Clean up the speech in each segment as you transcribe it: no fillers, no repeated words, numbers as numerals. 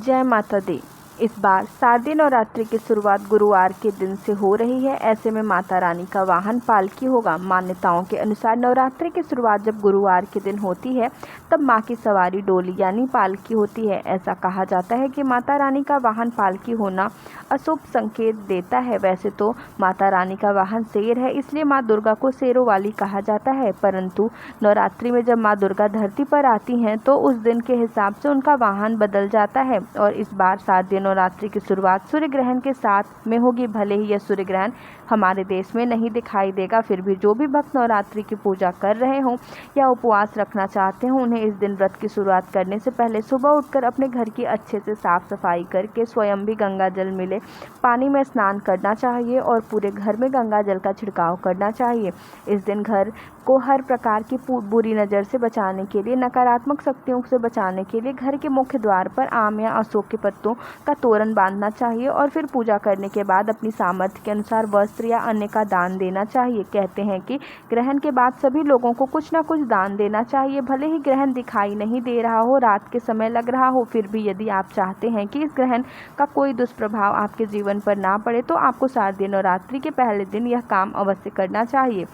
जय माता दी। इस बार शारदीय नवरात्रि की शुरुआत गुरुवार के दिन से हो रही है। ऐसे में माता रानी का वाहन पालकी होगा। मान्यताओं के अनुसार नवरात्रि की शुरुआत जब गुरुवार के दिन होती है तब मां की सवारी डोली यानी पालकी होती है। ऐसा कहा जाता है कि माता रानी का वाहन पालकी होना अशुभ संकेत देता है। वैसे तो माता रानी का वाहन शेर है, इसलिए माँ दुर्गा को शेरों वाली कहा जाता है, परंतु नवरात्रि में जब माँ दुर्गा धरती पर आती हैं तो उस दिन के हिसाब से उनका वाहन बदल जाता है। और इस बार शारदीय नवरात्रि की शुरुआत सूर्य ग्रहण के साथ में होगी। भले ही यह सूर्य ग्रहण हमारे देश में नहीं दिखाई देगा, फिर भी जो भी भक्त नवरात्रि की पूजा कर रहे हों या उपवास रखना चाहते हों, उन्हें इस दिन व्रत की शुरुआत करने से पहले सुबह उठकर अपने घर की अच्छे से साफ सफाई करके स्वयं भी गंगा जल मिले पानी में स्नान करना चाहिए और पूरे घर में गंगा जल का छिड़काव करना चाहिए। इस दिन घर को हर प्रकार की बुरी नज़र से बचाने के लिए, नकारात्मक शक्तियों से बचाने के लिए घर के मुख्य द्वार पर आम या अशोक के पत्तों का तोरण बांधना चाहिए और फिर पूजा करने के बाद अपनी सामर्थ्य के अनुसार वस्त्र या अन्य का दान देना चाहिए। कहते हैं कि ग्रहण के बाद सभी लोगों को कुछ न कुछ दान देना चाहिए। भले ही ग्रहण दिखाई नहीं दे रहा हो, रात के समय लग रहा हो, फिर भी यदि आप चाहते हैं कि इस ग्रहण का कोई दुष्प्रभाव आपके जीवन पर ना पड़े तो आपको शारदीय नवरात्रि के पहले दिन यह काम अवश्य करना चाहिए।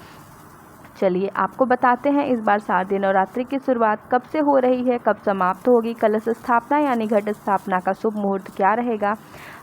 चलिए आपको बताते हैं इस बार शारदीय नवरात्रि की शुरुआत कब से हो रही है, कब समाप्त होगी। कलश स्थापना यानी घट स्थापना का शुभ मुहूर्त क्या रहेगा,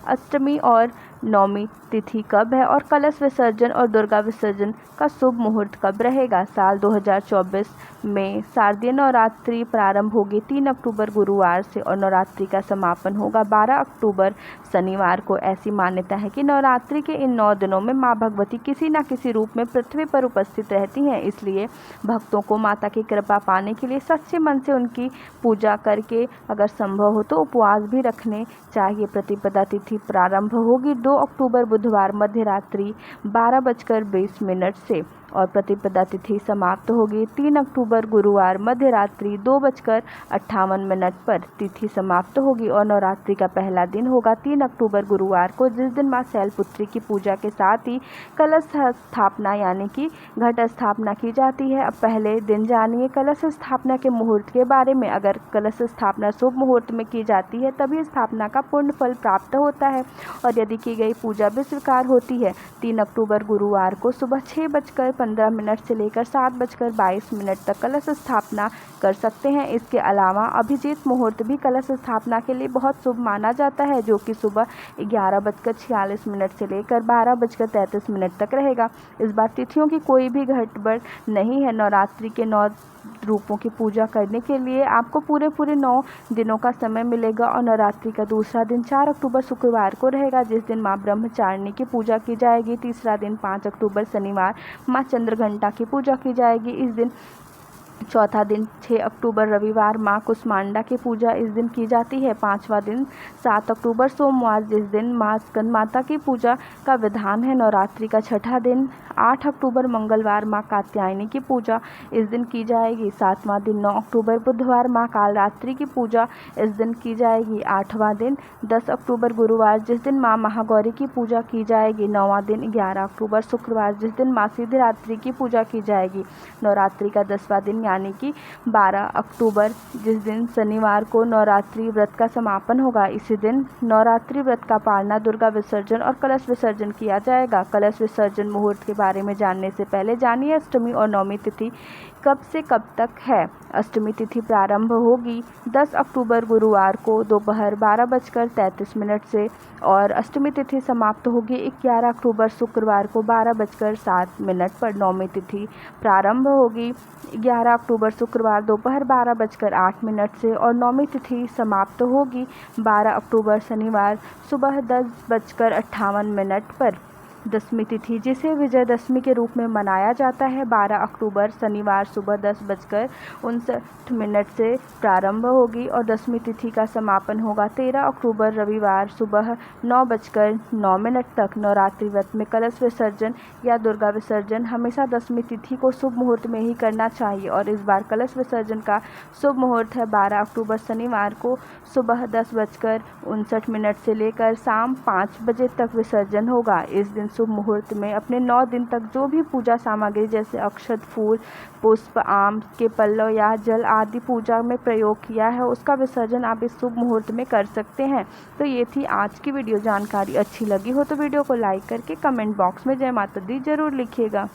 अष्टमी और नवमी तिथि कब है और कलश विसर्जन और दुर्गा विसर्जन का शुभ मुहूर्त कब रहेगा। साल 2024 में शारदीय नवरात्रि प्रारंभ होगी 3 अक्टूबर गुरुवार से और नवरात्रि का समापन होगा 12 अक्टूबर शनिवार को। ऐसी मान्यता है कि नवरात्रि के इन 9 दिनों में माँ भगवती किसी न किसी रूप में पृथ्वी पर उपस्थित रहती हैं, इसलिए भक्तों को माता की कृपा पाने के लिए सच्चे मन से उनकी पूजा करके अगर संभव हो तो उपवास भी रखने चाहिए। प्रतिपदा तिथि प्रारंभ होगी 2 अक्टूबर बुधवार मध्य रात्रि 12:20 से और प्रतिपदा तिथि समाप्त होगी 3 अक्टूबर गुरुवार मध्य रात्रि 2:58 पर। तिथि समाप्त होगी और नवरात्रि का पहला दिन होगा 3 अक्टूबर गुरुवार को, जिस दिन माँ शैलपुत्री की पूजा के साथ ही कलश स्थापना यानी कि घट स्थापना की जाती है। अब पहले दिन जानिए कलश स्थापना के मुहूर्त के बारे में। अगर कलश स्थापना शुभ मुहूर्त में की जाती है तभी स्थापना का पूर्ण फल प्राप्त होता है और यदि की गई पूजा भी स्वीकार होती है। 3 अक्टूबर गुरुवार को सुबह 6:15 से लेकर 7:22 तक कलश स्थापना कर सकते हैं। इसके अलावा अभिजीत मुहूर्त भी कलश स्थापना के लिए बहुत शुभ माना जाता है, जो कि सुबह 11:46 से लेकर 12:33 तक रहेगा। इस बार तिथियों की कोई भी गड़बड़ नहीं है। नवरात्रि के 9 रूपों की पूजा करने के लिए आपको पूरे 9 दिनों का समय मिलेगा और नवरात्रि का दूसरा दिन 4 अक्टूबर शुक्रवार को रहेगा, जिस दिन माँ ब्रह्मचारिणी की पूजा की जाएगी। तीसरा दिन 5 अक्टूबर शनिवार माँ चंद्रघंटा की पूजा की जाएगी इस दिन। चौथा दिन 6 अक्टूबर रविवार माँ कुष्मांडा की पूजा इस दिन की जाती है। 5वां दिन 7 अक्टूबर सोमवार, जिस दिन माँ स्कंद माता की पूजा का विधान है। नवरात्रि का छठा दिन 8 अक्टूबर मंगलवार माँ कात्यायनी की पूजा इस दिन की जाएगी। 7वां दिन 9 अक्टूबर बुधवार माँ कालरात्रि की पूजा इस दिन की जाएगी। 8वां दिन 10 अक्टूबर गुरुवार, जिस दिन माँ महागौरी की पूजा की जाएगी। 9वां दिन 11 अक्टूबर शुक्रवार, जिस दिन माँ सिद्धिदात्री की पूजा की जाएगी। नवरात्रि का 10वां दिन यानी कि 12 अक्टूबर, जिस दिन शनिवार को नवरात्रि व्रत का समापन होगा। इसी दिन नवरात्रि व्रत का पालना, दुर्गा विसर्जन और कलश विसर्जन किया जाएगा। कलश विसर्जन मुहूर्त के बारे में जानने से पहले जानिए अष्टमी और नवमी तिथि कब से कब तक है। अष्टमी तिथि प्रारंभ होगी 10 अक्टूबर गुरुवार को दोपहर 12:33 से और अष्टमी तिथि समाप्त होगी 11 अक्टूबर शुक्रवार को 12:07 पर। नवमी तिथि प्रारंभ होगी 11 अक्टूबर शुक्रवार दोपहर 12:08 से और नवमी तिथि समाप्त होगी 12 अक्टूबर शनिवार सुबह 10:58 पर। दशमी तिथि, जिसे विजयदशमी के रूप में मनाया जाता है, 12 अक्टूबर शनिवार सुबह 10:59 से प्रारंभ होगी और दशमी तिथि का समापन होगा 13 अक्टूबर रविवार सुबह 9:09 तक। नवरात्रि व्रत में कलश विसर्जन या दुर्गा विसर्जन हमेशा दशमी तिथि को शुभ मुहूर्त में ही करना चाहिए और इस बार कलश विसर्जन का शुभ मुहूर्त है 12 अक्टूबर शनिवार को सुबह 10:59 से लेकर शाम 5 बजे तक विसर्जन होगा। इस दिन शुभ मुहूर्त में अपने 9 दिन तक जो भी पूजा सामग्री जैसे अक्षत, फूल, पुष्प, आम के पल्लव या जल आदि पूजा में प्रयोग किया है उसका विसर्जन आप इस शुभ मुहूर्त में कर सकते हैं। तो ये थी आज की वीडियो। जानकारी अच्छी लगी हो तो वीडियो को लाइक करके कमेंट बॉक्स में जय माता दी जरूर लिखिएगा।